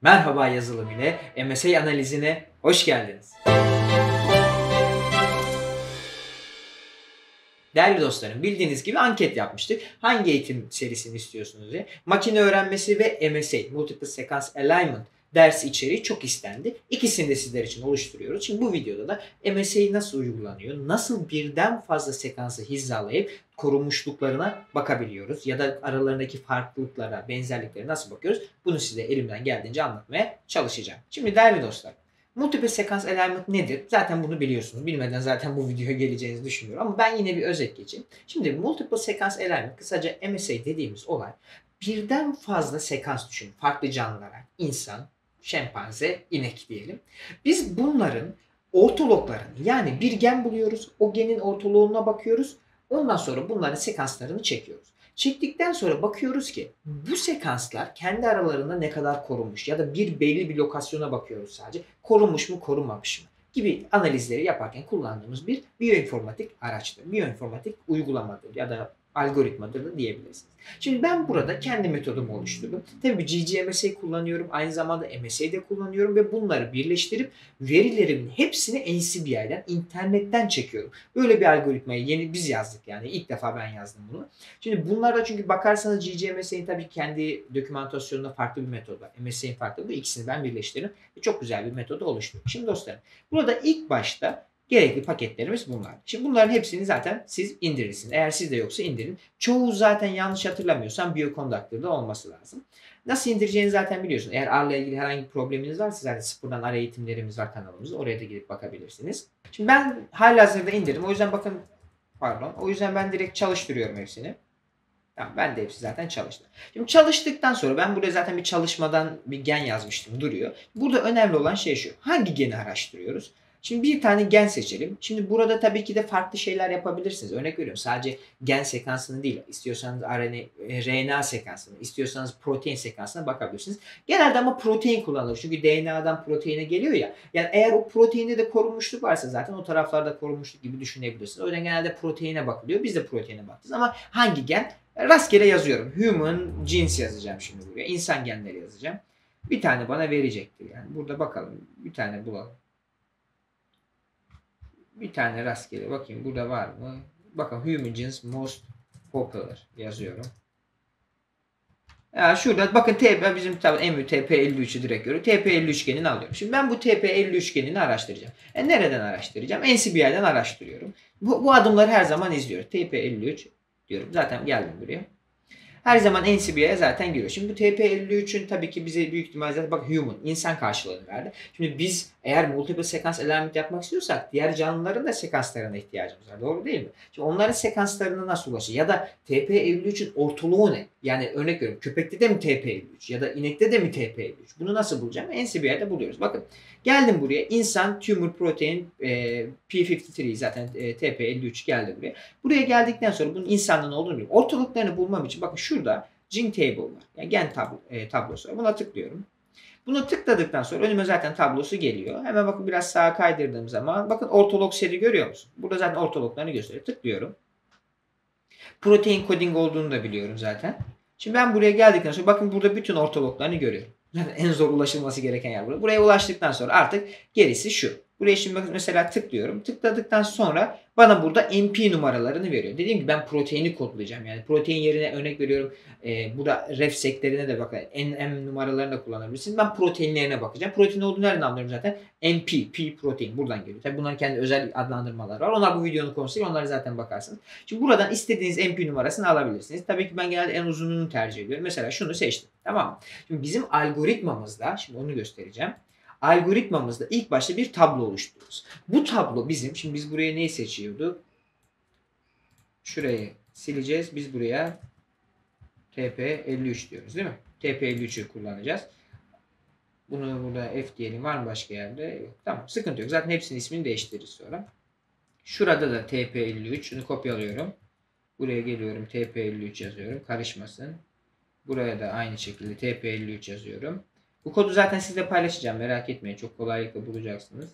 Merhaba yazılım ile MSA analizine hoş geldiniz. Değerli dostlarım, bildiğiniz gibi anket yapmıştık. Hangi eğitim serisini istiyorsunuz diye. Makine öğrenmesi ve MSA, Multiple Sequence Alignment ders içeriği çok istendi. İkisini de sizler için oluşturuyoruz. Şimdi bu videoda da MSA nasıl uygulanıyor, nasıl birden fazla sekansı hizalayıp korunmuşluklarına bakabiliyoruz ya da aralarındaki farklılıklara, benzerliklere nasıl bakıyoruz? Bunu size elimden geldiğince anlatmaya çalışacağım. Şimdi değerli dostlar, Multiple Sequence Alignment nedir? Zaten bunu biliyorsunuz. Bilmeden zaten bu videoya geleceğinizi düşünmüyorum. Ama ben yine bir özet geçeyim. Şimdi Multiple Sequence Alignment, kısaca MSA dediğimiz olay, birden fazla sekans düşünün. Farklı canlılara, insan, şempanze, inek diyelim. Biz bunların ortologlarını, yani bir gen buluyoruz. O genin ortoloğuna bakıyoruz. Ondan sonra bunların sekanslarını çekiyoruz. Çektikten sonra bakıyoruz ki bu sekanslar kendi aralarında ne kadar korunmuş ya da belli bir lokasyona bakıyoruz sadece. Korunmuş mu, korunmamış mı gibi analizleri yaparken kullandığımız bir biyoinformatik araçtır. Biyoinformatik uygulamadır ya da algoritmadır da diyebilirsiniz. Şimdi ben burada kendi metodumu oluşturdum. Tabii GGMSA kullanıyorum. Aynı zamanda MSA'de kullanıyorum ve bunları birleştirip verilerimin hepsini NCBI'den, internetten çekiyorum. Böyle bir algoritmayı biz yazdık yani. İlk defa ben yazdım bunu. Şimdi bunlarda çünkü bakarsanız GGMSA'nin tabii kendi dokümantasyonunda farklı bir metod var. MSA'nin farklı. Bu ikisini ben birleştirdim ve çok güzel bir metodu oluşturdum. Şimdi dostlarım, burada ilk başta gerekli paketlerimiz bunlar. Şimdi bunların hepsini zaten siz indirirsiniz. Eğer sizde yoksa indirin. Çoğu zaten yanlış hatırlamıyorsam Bioconductor'da olması lazım. Nasıl indireceğini zaten biliyorsunuz. Eğer R ile ilgili herhangi bir probleminiz varsa zaten sıfırdan R eğitimlerimiz var kanalımızda. Oraya da gidip bakabilirsiniz. Şimdi ben halihazırda indirdim. O yüzden bakın, pardon. O yüzden ben direkt çalıştırıyorum hepsini. Tamam, ben de hepsi zaten çalıştı. Şimdi çalıştıktan sonra ben buraya zaten bir çalışmadan bir gen yazmıştım, duruyor. Burada önemli olan şey şu. Hangi geni araştırıyoruz? Şimdi bir tane gen seçelim. Şimdi burada tabii ki de farklı şeyler yapabilirsiniz. Örnek veriyorum, sadece gen sekansını değil, istiyorsanız RNA sekansını, istiyorsanız protein sekansına bakabilirsiniz. Genelde ama protein kullanılır. Çünkü DNA'dan proteine geliyor ya. Yani eğer o proteinde de korunmuşluk varsa zaten o taraflarda korunmuşluk gibi düşünebilirsiniz. O yüzden genelde proteine bakılıyor. Biz de proteine bakacağız ama hangi gen? Rastgele yazıyorum. Human genes yazacağım şimdi buraya. İnsan genleri yazacağım. Bir tane bana verecektir yani. Burada bakalım. Bir tane bulalım. Bir tane rastgele bakayım. Burada var mı? Bakın, human genes most popular yazıyorum. Ya şurada bakın, bizim tabii en büyük TP53'ü direkt görüyor. TP53 genini alıyorum. Şimdi ben bu TP53 genini araştıracağım. Nereden araştıracağım? NCBI'den araştırıyorum. Bu adımları her zaman izliyoruz. TP53 diyorum. Zaten geldim buraya. Her zaman NCBI'ye zaten giriyor. Şimdi bu TP53'ün tabii ki bize büyük ihtimalle zaten bak human, insan karşılığını verdi. Şimdi biz eğer multiple sekans alignment yapmak istiyorsak diğer canlıların da sekanslarına ihtiyacımız var. Doğru değil mi? Şimdi onların sekanslarına nasıl ulaşır? Ya da TP53'ün ortoloğu ne? Yani örnek veriyorum, köpekte de mi TP53 ya da inekte de mi TP53? Bunu nasıl bulacağım? NCBI'de buluyoruz. Bakın, geldim buraya. İnsan tumor protein P53 zaten TP53 geldi buraya. Buraya geldikten sonra bunun insanlığın olduğunu biliyorum. Ortalıklarını bulmam için bakın şurada gene table var. Yani gen tablosu var. Buna tıklıyorum. Buna tıkladıktan sonra önüme zaten tablosu geliyor. Hemen bakın, biraz sağa kaydırdığım zaman bakın ortolog seri görüyor musun? Burada zaten ortologlarını gösteriyor. Tıklıyorum. Protein coding olduğunu da biliyorum zaten. Şimdi ben buraya geldikten sonra bakın burada bütün ortologlarını görüyorum. Zaten en zor ulaşılması gereken yer burası. Buraya ulaştıktan sonra artık gerisi şu. Buraya şimdi bakın mesela tıklıyorum. Tıkladıktan sonra bana burada MP numaralarını veriyor. Dediğim gibi ben proteini kodlayacağım. Yani protein yerine örnek veriyorum. Burada ref seklerine de bakın. NM numaralarını da kullanabilirsiniz. Ben proteinlerine bakacağım. Protein olduğunu nereden anlıyorum zaten? MP, P protein buradan geliyor. Tabii bunların kendi özel adlandırmaları var. Onlar bu videonun konusu değil. Onlara zaten bakarsınız. Şimdi buradan istediğiniz MP numarasını alabilirsiniz. Tabii ki ben genelde en uzununu tercih ediyorum. Mesela şunu seçtim. Tamam mı? Şimdi bizim algoritmamızda, şimdi onu göstereceğim. Algoritmamızda ilk başta bir tablo oluşturuyoruz. Bu tablo bizim, şimdi biz buraya neyi seçiyorduk? Şurayı sileceğiz. Biz buraya TP53 diyoruz değil mi? TP53'ü kullanacağız. Bunu burada F diyelim. Var mı başka yerde? Yok. Tamam, sıkıntı yok. Zaten hepsinin ismini değiştiririz sonra. Şurada da TP53. Şunu kopyalıyorum. Buraya geliyorum. TP53 yazıyorum. Karışmasın. Buraya da aynı şekilde TP53 yazıyorum. Bu kodu zaten sizle paylaşacağım. Merak etmeyin. Çok kolaylıkla bulacaksınız.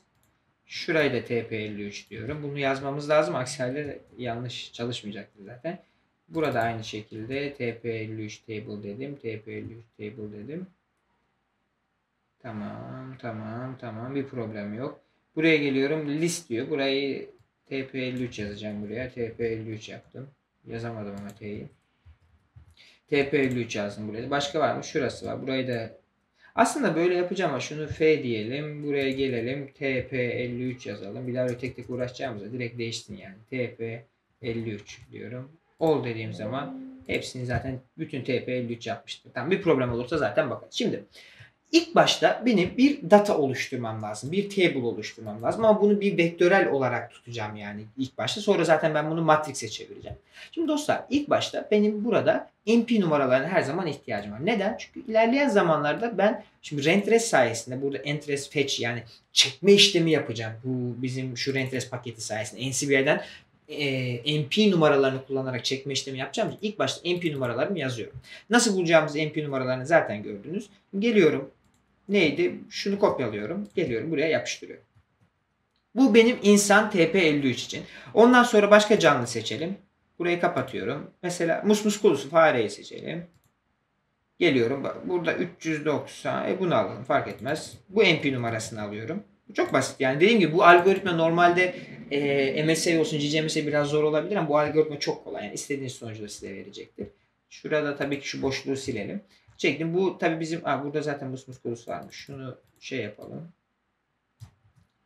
Şurayı da TP53 diyorum. Bunu yazmamız lazım. Aksi halde yanlış çalışmayacaktır zaten. Burada aynı şekilde TP53 table dedim. TP53 table dedim. Tamam. Bir problem yok. Buraya geliyorum. List diyor. Burayı TP53 yazacağım buraya. TP53 yaptım. Yazamadım ama T'yi. TP53 yazdım buraya. Başka var mı? Şurası var. Burayı da aslında böyle yapacağım ama şunu F diyelim. Buraya gelelim. TP53 yazalım. Bir daha öyle tek tek uğraşacağımıza direkt değişsin yani. TP53 diyorum. Ol dediğim zaman hepsini zaten bütün TP53 yapmıştır. Tamam, bir problem olursa zaten bakarız. Şimdi İlk başta benim bir data oluşturmam lazım. Bir table oluşturmam lazım ama bunu bir vektörel olarak tutacağım yani ilk başta. Sonra zaten ben bunu matrix'e çevireceğim. Şimdi dostlar ilk başta benim burada MP numaralarına her zaman ihtiyacım var. Neden? Çünkü ilerleyen zamanlarda ben şimdi rentrest sayesinde burada entrest fetch yani çekme işlemi yapacağım. Bu bizim şu rentrest paketi sayesinde NCBI'den MP numaralarını kullanarak çekme işlemi yapacağım için ilk başta MP numaralarımı yazıyorum. Nasıl bulacağımız MP numaralarını zaten gördünüz. Geliyorum. Neydi? Şunu kopyalıyorum. Geliyorum buraya yapıştırıyorum. Bu benim insan TP53 için. Ondan sonra başka canlı seçelim. Burayı kapatıyorum. Mesela muskulosu fareyi seçelim. Geliyorum. Burada 390. Bunu alalım. Fark etmez. Bu MP numarasını alıyorum. Bu çok basit. Yani dediğim gibi bu algoritma normalde MSA olsun, CCMSA biraz zor olabilir ama bu algoritma çok kolay. Yani istediğiniz sonucu da size verecektir. Şurada tabii ki şu boşluğu silelim. Çektim. Bu tabii bizim burada zaten muskulosu varmış. Şunu şey yapalım.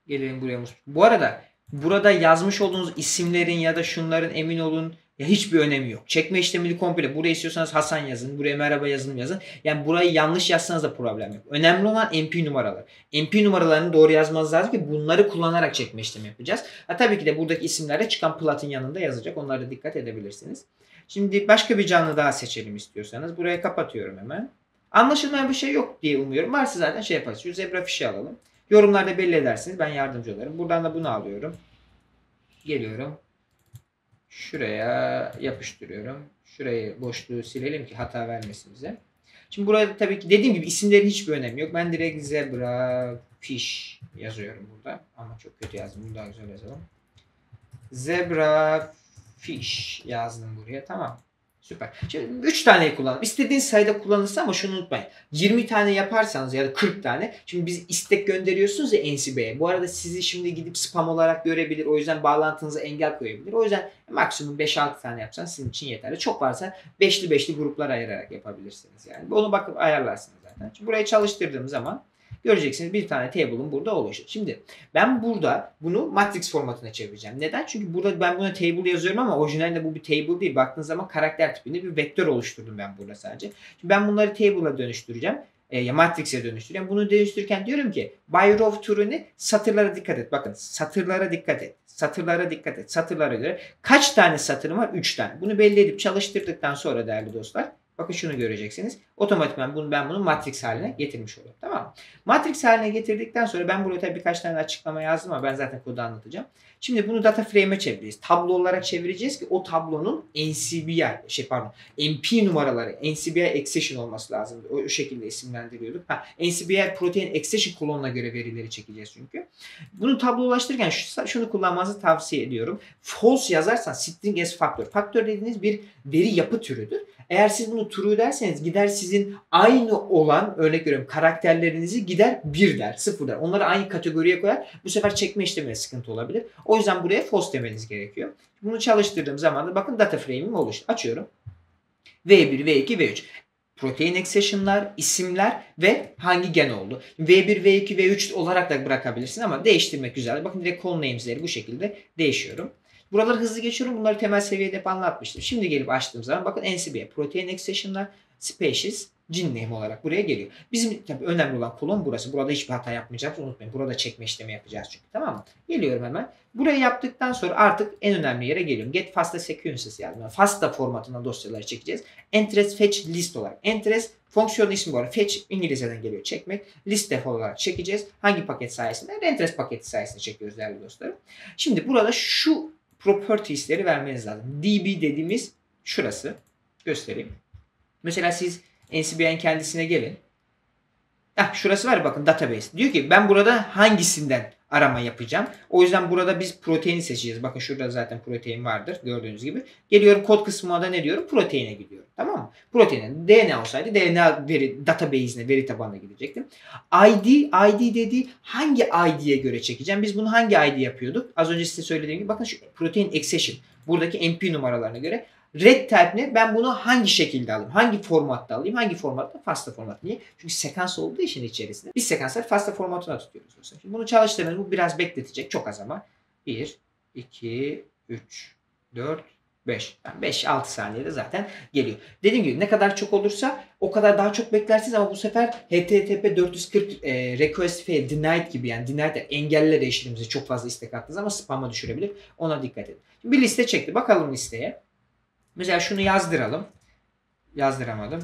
Gelelim buraya. Bu arada burada yazmış olduğunuz isimlerin ya da şunların emin olun ya hiçbir önemi yok. Çekme işlemini komple. Buraya istiyorsanız Hasan yazın. Buraya merhaba yazın. Yani burayı yanlış yazsanız da problem yok. Önemli olan MP numaralar. MP numaralarını doğru yazmanız lazım ki bunları kullanarak çekme işlemi yapacağız. Tabii ki de buradaki isimler de çıkan platın yanında yazacak. Onlara da dikkat edebilirsiniz. Şimdi başka bir canlı daha seçelim istiyorsanız. Burayı kapatıyorum hemen. Anlaşılmayan bir şey yok diye umuyorum. Varsa zaten şey yaparız. Şu zebra fişi alalım. Yorumlarda belli edersiniz. Ben yardımcı olarım. Buradan da bunu alıyorum. Geliyorum. Şuraya yapıştırıyorum. Şurayı boşluğu silelim ki hata vermesin bize. Şimdi burada tabii ki dediğim gibi isimlerin hiçbir önemi yok. Ben direkt zebra fish yazıyorum burada. Ama çok kötü yazdım. Bunu daha güzel yazalım. Zebra fish yazdım buraya. Tamam. Süper. Şimdi 3 taneyi kullanalım. İstediğiniz sayıda kullanırsa ama şunu unutmayın. 20 tane yaparsanız ya da 40 tane. Şimdi biz istek gönderiyorsunuz ya NCB'ye. Bu arada sizi şimdi gidip spam olarak görebilir. O yüzden bağlantınıza engel koyabilir. O yüzden maksimum 5-6 tane yapsanız sizin için yeterli. Çok varsa beşli beşli gruplar ayırarak yapabilirsiniz. Yani onu bakıp ayarlarsınız zaten. Şimdi burayı çalıştırdığım zaman göreceksiniz bir tane table'ın burada oluşuyor. Şimdi ben burada bunu matrix formatına çevireceğim. Neden? Çünkü burada ben buna table yazıyorum ama orijinalde bu bir table değil. Baktığınız zaman karakter tipinde bir vektör oluşturdum ben burada sadece. Şimdi ben bunları table'a dönüştüreceğim. Ya matrix'e dönüştüreceğim. Bunu dönüştürürken diyorum ki by row türünü satırlara dikkat et. Bakın satırlara dikkat et. Satırlara dikkat et. Satırlara göre kaç tane satırım var? 3 tane. Bunu belli edip çalıştırdıktan sonra değerli dostlar bakın şunu göreceksiniz. Otomatikman ben bunu matrix haline getirmiş oluyorum. Tamam mı? Matrix haline getirdikten sonra ben buraya tabii birkaç tane açıklama yazdım ama ben zaten kodu anlatacağım. Şimdi bunu data frame'e çevireceğiz. Tablo olarak çevireceğiz ki o tablonun MP numaraları, NCBI accession olması lazım. O şekilde isimlendiriyorduk. NCBI protein accession kolonuna göre verileri çekeceğiz çünkü. Bunu tablolaştırırken şunu kullanmanızı tavsiye ediyorum. False yazarsan string as factor. Faktör dediğiniz bir veri yapı türüdür. Eğer siz bunu true derseniz gider sizin aynı olan örnek veriyorum karakterlerinizi gider 1 der, 0 der. Onları aynı kategoriye koyar. Bu sefer çekme işlemine sıkıntı olabilir. O yüzden buraya false demeniz gerekiyor. Bunu çalıştırdığım zaman da bakın data frame'im oluştu. Açıyorum. V1, V2, V3. Protein accession'lar, isimler ve hangi gen oldu. V1, V2, V3 olarak da bırakabilirsin ama değiştirmek güzel. Bakın direkt call names'leri bu şekilde değişiyorum. Buraları hızlı geçiyorum. Bunları temel seviyede hep anlatmıştım. Şimdi gelip açtığım zaman bakın NCBI, Protein Accession'lar, Species, Gene Name olarak buraya geliyor. Bizim tabii önemli olan kolon burası. Burada hiçbir hata yapmayacağız. Unutmayın. Burada çekme işlemi yapacağız çünkü. Tamam mı? Geliyorum hemen. Burayı yaptıktan sonra artık en önemli yere geliyorum. Get FASTA Sequences yazdım. Yani FASTA formatında dosyaları çekeceğiz. Entries Fetch List olarak. Entries fonksiyon ismi var. Fetch İngilizceden geliyor. Çekmek. List def olarak çekeceğiz. Hangi paket sayesinde? Entries paketi sayesinde çekiyoruz değerli dostlarım. Şimdi burada şu properties'leri vermeniz lazım. DB dediğimiz şurası. Göstereyim. Mesela siz NCBI'nin kendisine gelin. Şurası var ya, bakın database. Diyor ki ben burada hangisinden arama yapacağım. O yüzden burada biz proteini seçeceğiz. Bakın şurada zaten protein vardır gördüğünüz gibi. Geliyorum kod kısmına da ne diyorum? Proteine gidiyorum. Tamam mı? Proteine. DNA olsaydı DNA database'ine, veri tabanına gidecektim. ID dediği hangi ID'ye göre çekeceğim? Biz bunu hangi ID yapıyorduk? Az önce size söylediğim gibi bakın şu protein accession. Buradaki MP numaralarına göre. Red type ne? Ben bunu hangi şekilde alayım? Hangi formatta alayım? Hangi formatta? FASTA format. Niye? Çünkü sekans olduğu için içerisinde. Biz sekansları FASTA formatına tutuyoruz. Şimdi bunu çalıştırmanız bu biraz bekletecek. Çok az ama. 1, 2, 3, 4, 5. Yani 5-6 saniyede zaten geliyor. Dediğim gibi ne kadar çok olursa o kadar daha çok beklersiniz ama bu sefer HTTP 440 request fail denied gibi, yani denied engeller erişimimize çok fazla istek attınız ama spam'a düşürebilir. Ona dikkat edin. Şimdi bir liste çekti. Bakalım listeye. Mesela şunu yazdıralım. Yazdıramadım.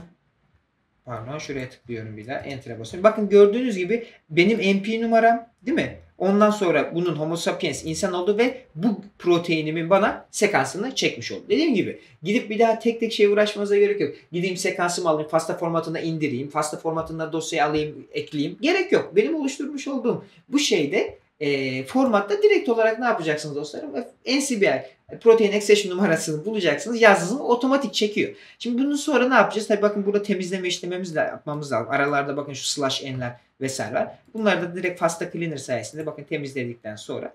Pardon, şuraya tıklıyorum bir daha. Enter'a basıyorum. Bakın gördüğünüz gibi benim MP numaram değil mi? Ondan sonra bunun Homo sapiens insan oldu ve bu proteinimin bana sekansını çekmiş oldu. Dediğim gibi gidip bir daha tek tek şey uğraşmanıza gerek yok. Gideyim sekansımı alayım, FASTA formatında indireyim, FASTA formatında dosyayı alayım, ekleyeyim. Gerek yok. Benim oluşturmuş olduğum bu şeyde formatta direkt olarak ne yapacaksınız dostlarım? NCBI protein accession numarasını bulacaksınız. Yazdığınız otomatik çekiyor. Şimdi bunun sonra ne yapacağız? Tabii bakın burada temizleme işlemimizi de yapmamız lazım. Aralarda bakın şu /n'ler vesaire var. Bunları da direkt FASTA Cleaner sayesinde bakın temizledikten sonra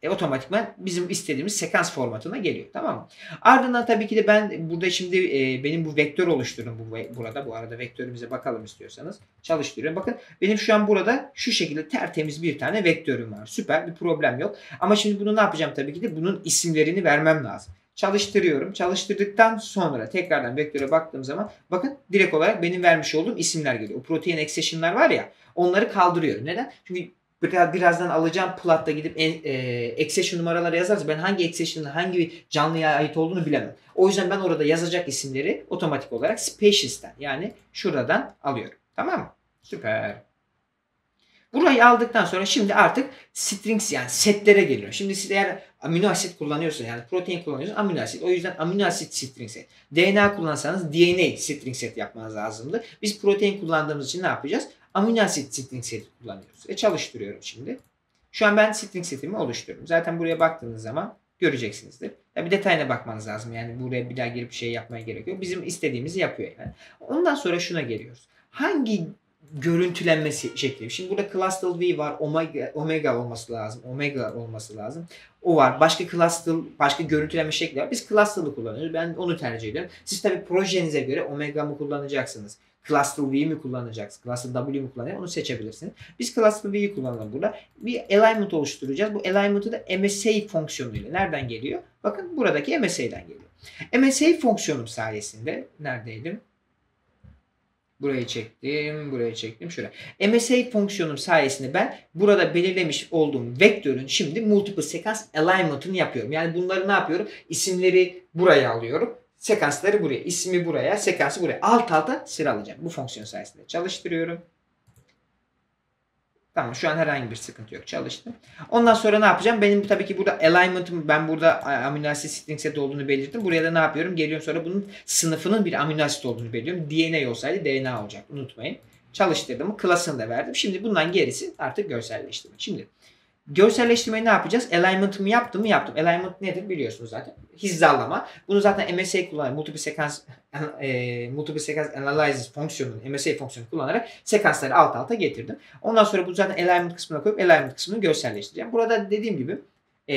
otomatikman bizim istediğimiz sekans formatına geliyor. Tamam mı? Ardından tabii ki de ben burada şimdi benim bu vektör oluşturdum burada. Bu arada vektörümüze bakalım istiyorsanız. Çalıştırıyorum. Bakın benim şu an burada şu şekilde tertemiz bir tane vektörüm var. Süper, bir problem yok. Ama şimdi bunu ne yapacağım tabii ki de? Bunun isimlerini vermem lazım. Çalıştırıyorum. Çalıştırdıktan sonra tekrardan vektöre baktığım zaman bakın direkt olarak benim vermiş olduğum isimler geliyor. O protein accession'lar var ya, onları kaldırıyorum. Neden? Çünkü birazdan alacağım plotta gidip accession numaraları yazarız. Ben hangi accession'ın hangi canlıya ait olduğunu bilemem. O yüzden ben orada yazacak isimleri otomatik olarak species'ten, yani şuradan alıyorum. Tamam mı? Süper. Burayı aldıktan sonra şimdi artık strings, yani setlere geliyor. Şimdi siz eğer amino asit kullanıyorsunuz, yani protein kullanıyorsunuz, amino asit. O yüzden amino asit string set. DNA kullansanız DNA string set yapmanız lazımdı. Biz protein kullandığımız için ne yapacağız? Amino asit string set kullanıyoruz. Çalıştırıyorum şimdi. Şu an ben string setimi oluşturuyorum. Zaten buraya baktığınız zaman göreceksinizdir. Bir detayına bakmanız lazım. Yani buraya bir daha girip şey yapmaya gerek yok. Bizim istediğimizi yapıyor yani. Ondan sonra şuna geliyoruz. Hangi görüntülenmesi şekli? Şimdi burada clustral V var. Omega olması lazım. Omega olması lazım. O var. Başka görüntülenme şekli var. Biz clustral'ı kullanıyoruz. Ben onu tercih ediyorum. Siz tabii projenize göre Omega mı kullanacaksınız? Clustral V mi kullanacaksınız? Clustral W mi kullanacaksınız? Onu seçebilirsiniz. Biz Clustral V'yi kullanalım burada. Bir alignment oluşturacağız. Bu alignment'ı da MSA fonksiyonuyla. Nereden geliyor? Bakın buradaki MSA'den geliyor. MSA fonksiyonum sayesinde neredeydim? Burayı çektim, şuraya. MSA fonksiyonum sayesinde ben burada belirlemiş olduğum vektörün şimdi multiple sequence alignment'ını yapıyorum. Yani bunları ne yapıyorum? İsimleri buraya alıyorum. Sekansları buraya, ismi buraya, sekansı buraya. Alt alta sıralayacağım. Bu fonksiyon sayesinde çalıştırıyorum. Tamam, şu an herhangi bir sıkıntı yok. Çalıştı. Ondan sonra ne yapacağım? Benim tabii ki burada alignment'ım, ben burada amino asit string set olduğunu belirttim. Buraya da ne yapıyorum? Geliyorum sonra bunun sınıfının bir amino asit olduğunu belirliyorum. DNA olsaydı DNA olacak. Unutmayın. Çalıştırdım. Klasını da verdim. Şimdi bundan gerisi artık görselleştirme. Şimdi görselleştirmeyi ne yapacağız? Alignment'ımı yaptım mı? Yaptım. Alignment nedir biliyorsunuz zaten. Hizalama. Bunu zaten MSA kullanarak multiple sequence analysis fonksiyonunu, MSA fonksiyonunu kullanarak sekansları alt alta getirdim. Ondan sonra bu zaten alignment kısmına koyup alignment kısmını görselleştireceğim. Burada dediğim gibi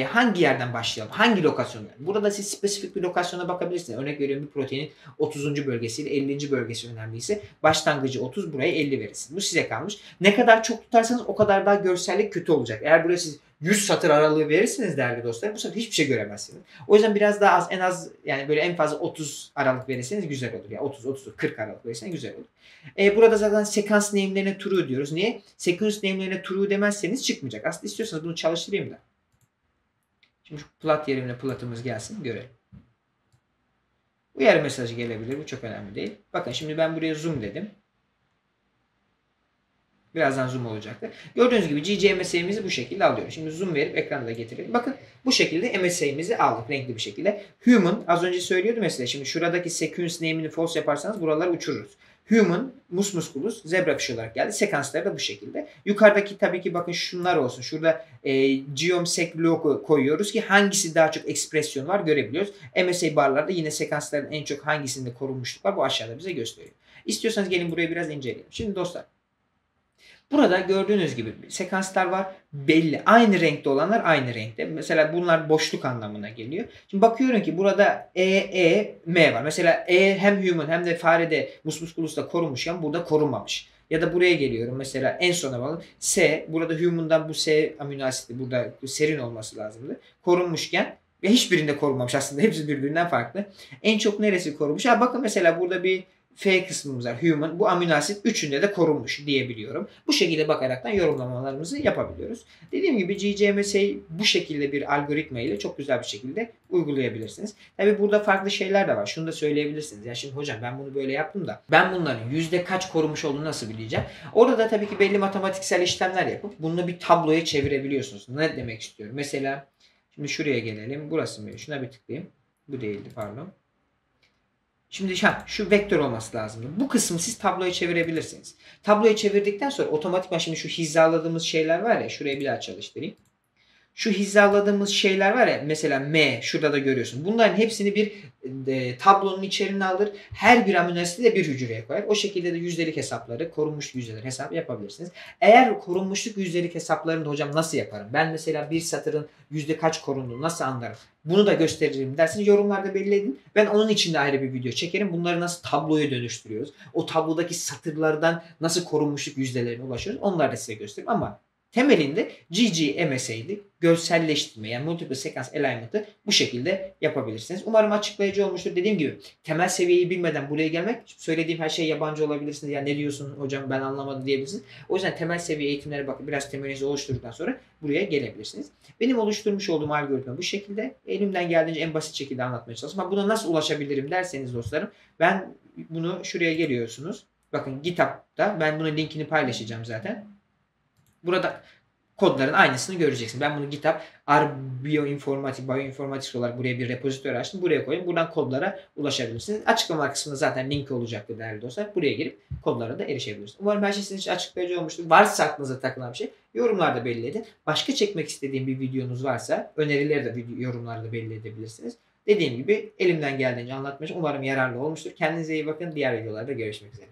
hangi yerden başlayalım? Hangi lokasyonda? Burada siz spesifik bir lokasyona bakabilirsiniz. Örnek veriyorum, bir proteinin 30. bölgesi ile 50. bölgesi önemliyse başlangıcı 30, buraya 50 verirsiniz. Bu size kalmış. Ne kadar çok tutarsanız o kadar daha görsellik kötü olacak. Eğer buraya siz 100 satır aralığı verirsiniz değerli dostlar, bu sefer hiçbir şey göremezsiniz. O yüzden biraz daha az, en az yani böyle en fazla 30 aralık verirseniz güzel olur. Yani 30, 40 aralık verirseniz güzel olur. Burada zaten sekans name'lerine true diyoruz. Niye? Sekans name'lerine true demezseniz çıkmayacak. Aslında istiyorsanız bunu çalıştırayım da. Şimdi şu plat yerine platımız gelsin, görelim. Uyarı mesajı gelebilir. Bu çok önemli değil. Bakın şimdi ben buraya zoom dedim. Birazdan zoom olacaktır. Gördüğünüz gibi GG MSA'mizi bu şekilde alıyorum. Şimdi zoom verip ekrana da getirelim. Bakın bu şekilde MSA'mizi aldık renkli bir şekilde. Human az önce söylüyordum mesela. Şimdi şuradaki sequence name'ini false yaparsanız buraları uçururuz. Human, mus musculus, zebrafish olarak geldi. Sekansları da bu şekilde. Yukarıdaki tabii ki bakın şunlar olsun. Şurada geomsec bloğu koyuyoruz ki hangisi daha çok ekspresyon var görebiliyoruz. MSA barlarda yine sekansların en çok hangisinde korunmuşluk var bu aşağıda bize gösteriyor. İstiyorsanız gelin buraya biraz inceleyelim. Şimdi dostlar, burada gördüğünüz gibi sekanslar var. Belli. Aynı renkte olanlar aynı renkte. Mesela bunlar boşluk anlamına geliyor. Şimdi bakıyorum ki burada M var. Mesela hem human hem de farede mus musculus'ta korunmuşken burada korunmamış. Ya da buraya geliyorum. Mesela en sona bakın. S. Burada human'dan bu S amino asidi burada serin olması lazımdı. Korunmuşken ve hiçbirinde korunmamış aslında. Hepsi birbirinden farklı. En çok neresi korunmuş? Bakın mesela burada bir F kısmımız var. Human. Bu amino asit üçünde de korunmuş diyebiliyorum. Bu şekilde bakaraktan yorumlamalarımızı yapabiliyoruz. Dediğim gibi GCMSA bu şekilde bir algoritma ile çok güzel bir şekilde uygulayabilirsiniz. Tabi burada farklı şeyler de var. Şunu da söyleyebilirsiniz. Ya şimdi hocam ben bunu böyle yaptım da ben bunların yüzde kaç korunmuş olduğunu nasıl bileceğim? Orada da tabii ki belli matematiksel işlemler yapıp bunu bir tabloya çevirebiliyorsunuz. Ne demek istiyorum? Mesela şimdi şuraya gelelim. Burası mı? Şuna bir tıklayayım. Bu değildi pardon. Şimdi şu vektör olması lazım. Bu kısmı siz tabloya çevirebilirsiniz. Tabloya çevirdikten sonra otomatikman şimdi şu hizaladığımız şeyler var ya, şuraya bir daha çalıştırayım. Şu hizaladığımız şeyler var ya, mesela M şurada da görüyorsun. Bunların hepsini bir tablonun içerisine alır. Her bir amino asidi de bir hücreye koyar. O şekilde de yüzdelik hesapları, korunmuş yüzdeler hesap yapabilirsiniz. Eğer korunmuşluk yüzdelik hesaplarını da hocam nasıl yaparım? Ben mesela bir satırın yüzde kaç korunduğunu nasıl anlarım? Bunu da gösteririm derseniz yorumlarda belli edin. Ben onun için de ayrı bir video çekerim. Bunları nasıl tabloya dönüştürüyoruz? O tablodaki satırlardan nasıl korunmuşluk yüzdelerine ulaşıyoruz? Onları da size gösteririm ama temelinde GGMSA'ydı. Görselleştirme yani Multiple Sequence Alignment'ı bu şekilde yapabilirsiniz. Umarım açıklayıcı olmuştur. Dediğim gibi temel seviyeyi bilmeden buraya gelmek, söylediğim her şey yabancı olabilirsiniz. Ya ne diyorsun hocam ben anlamadım diyebilirsiniz. O yüzden temel seviye eğitimlere bakıp biraz temelinizi oluşturduktan sonra buraya gelebilirsiniz. Benim oluşturmuş olduğum algoritma bu şekilde. Elimden geldiğince en basit şekilde anlatmaya çalışıyorum. Ama buna nasıl ulaşabilirim derseniz dostlarım, ben bunu şuraya geliyorsunuz. Bakın GitHub'da ben bunun linkini paylaşacağım zaten. Burada kodların aynısını göreceksin. Ben bunu GitHub bioinformatik olarak buraya bir repozitör açtım. Buraya koyayım. Buradan kodlara ulaşabilirsiniz. Açıklama kısmında zaten link olacaktır değerli dostlar. Buraya girip kodlara da erişebilirsiniz. Umarım her şey sizin için açıklayıcı olmuştur. Varsa aklınıza takılan bir şey yorumlarda belli edin. Başka çekmek istediğim bir videonuz varsa önerileri de yorumlarda belli edebilirsiniz. Dediğim gibi elimden geldiğince anlatmaya umarım yararlı olmuştur. Kendinize iyi bakın. Diğer videolarda görüşmek üzere.